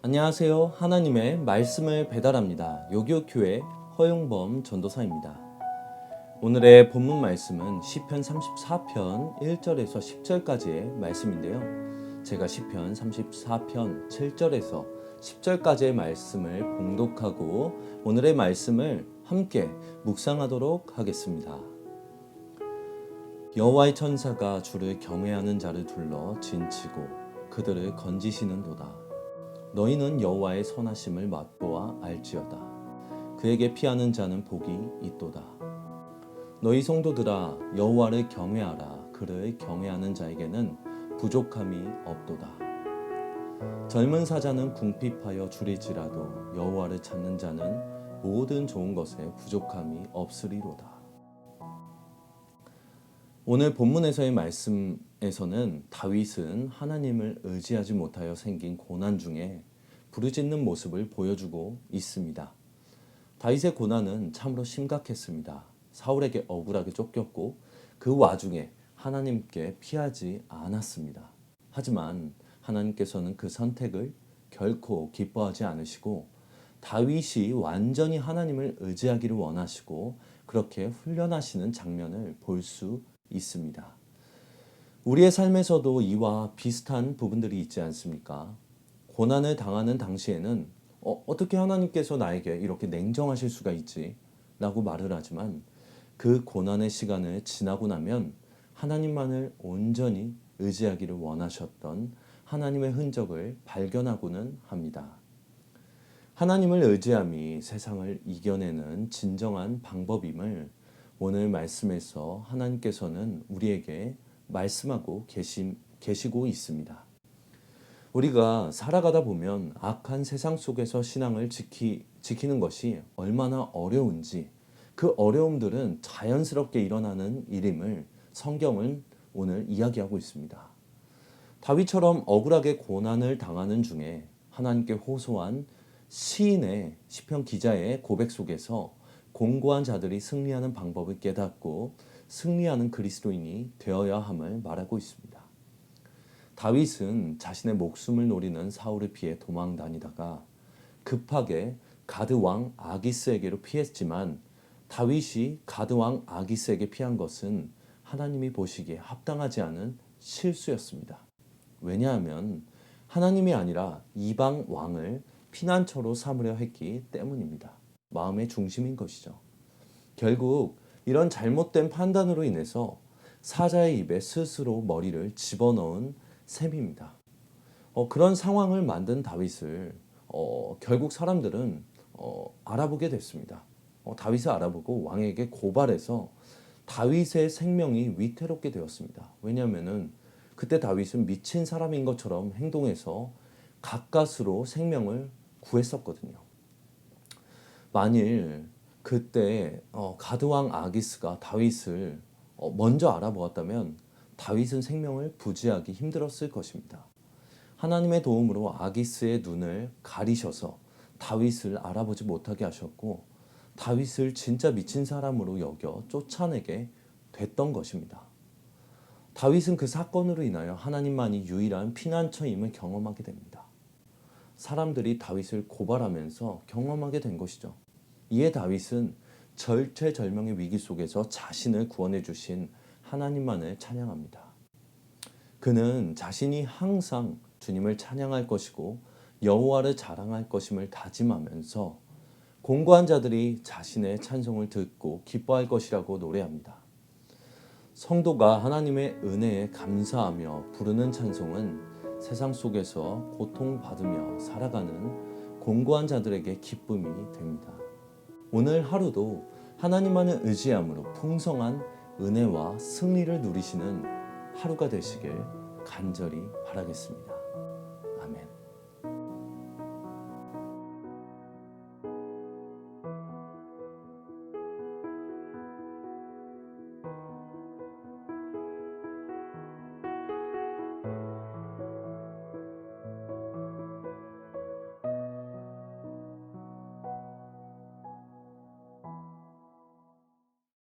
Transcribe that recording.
안녕하세요. 하나님의 말씀을 배달합니다. 요기요교회 허용범 전도사입니다. 오늘의 본문 말씀은 시편 34편 1절에서 10절까지의 말씀인데요. 제가 시편 34편 7절에서 10절까지의 말씀을 봉독하고 오늘의 말씀을 함께 묵상하도록 하겠습니다. 여호와의 천사가 주를 경외하는 자를 둘러 진치고 그들을 건지시는도다. 너희는 여호와의 선하심을 맛보아 알지어다. 그에게 피하는 자는 복이 있도다. 너희 성도들아 여호와를 경외하라. 그를 경외하는 자에게는 부족함이 없도다. 젊은 사자는 궁핍하여 줄일지라도 여호와를 찾는 자는 모든 좋은 것에 부족함이 없으리로다. 오늘 본문에서의 말씀에서는 다윗은 하나님을 의지하지 못하여 생긴 고난 중에 부르짖는 모습을 보여주고 있습니다. 다윗의 고난은 참으로 심각했습니다. 사울에게 억울하게 쫓겼고 그 와중에 하나님께 피하지 않았습니다. 하지만 하나님께서는 그 선택을 결코 기뻐하지 않으시고 다윗이 완전히 하나님을 의지하기를 원하시고 그렇게 훈련하시는 장면을 볼 수 있습니다. 우리의 삶에서도 이와 비슷한 부분들이 있지 않습니까? 고난을 당하는 당시에는 어떻게 하나님께서 나에게 이렇게 냉정하실 수가 있지? 라고 말을 하지만 그 고난의 시간을 지나고 나면 하나님만을 온전히 의지하기를 원하셨던 하나님의 흔적을 발견하고는 합니다. 하나님을 의지함이 세상을 이겨내는 진정한 방법임을 오늘 말씀에서 하나님께서는 우리에게 말씀하고 계시고 있습니다. 우리가 살아가다 보면 악한 세상 속에서 신앙을 지키는 것이 얼마나 어려운지 그 어려움들은 자연스럽게 일어나는 일임을 성경은 오늘 이야기하고 있습니다. 다윗처럼 억울하게 고난을 당하는 중에 하나님께 호소한 시인의 시편 기자의 고백 속에서 공고한 자들이 승리하는 방법을 깨닫고 승리하는 그리스도인이 되어야 함을 말하고 있습니다. 다윗은 자신의 목숨을 노리는 사울을 피해 도망 다니다가 급하게 가드 왕 아기스에게로 피했지만 다윗이 가드 왕 아기스에게 피한 것은 하나님이 보시기에 합당하지 않은 실수였습니다. 왜냐하면 하나님이 아니라 이방 왕을 피난처로 삼으려 했기 때문입니다. 마음의 중심인 것이죠. 결국 이런 잘못된 판단으로 인해서 사자의 입에 스스로 머리를 집어넣은 셈입니다. 그런 상황을 만든 다윗을 결국 사람들은 알아보게 됐습니다. 다윗을 알아보고 왕에게 고발해서 다윗의 생명이 위태롭게 되었습니다. 왜냐하면 그때 다윗은 미친 사람인 것처럼 행동해서 가까스로 생명을 구했었거든요. 만일 그때 가드왕 아기스가 다윗을 먼저 알아보았다면 다윗은 생명을 부지하기 힘들었을 것입니다. 하나님의 도움으로 아기스의 눈을 가리셔서 다윗을 알아보지 못하게 하셨고 다윗을 진짜 미친 사람으로 여겨 쫓아내게 됐던 것입니다. 다윗은 그 사건으로 인하여 하나님만이 유일한 피난처임을 경험하게 됩니다. 사람들이 다윗을 고발하면서 경험하게 된 것이죠. 이에 다윗은 절체절명의 위기 속에서 자신을 구원해 주신 하나님만을 찬양합니다. 그는 자신이 항상 주님을 찬양할 것이고 여호와를 자랑할 것임을 다짐하면서 공고한 자들이 자신의 찬송을 듣고 기뻐할 것이라고 노래합니다. 성도가 하나님의 은혜에 감사하며 부르는 찬송은 세상 속에서 고통받으며 살아가는 공고한 자들에게 기쁨이 됩니다. 오늘 하루도 하나님만을 의지함으로 풍성한 은혜와 승리를 누리시는 하루가 되시길 간절히 바라겠습니다.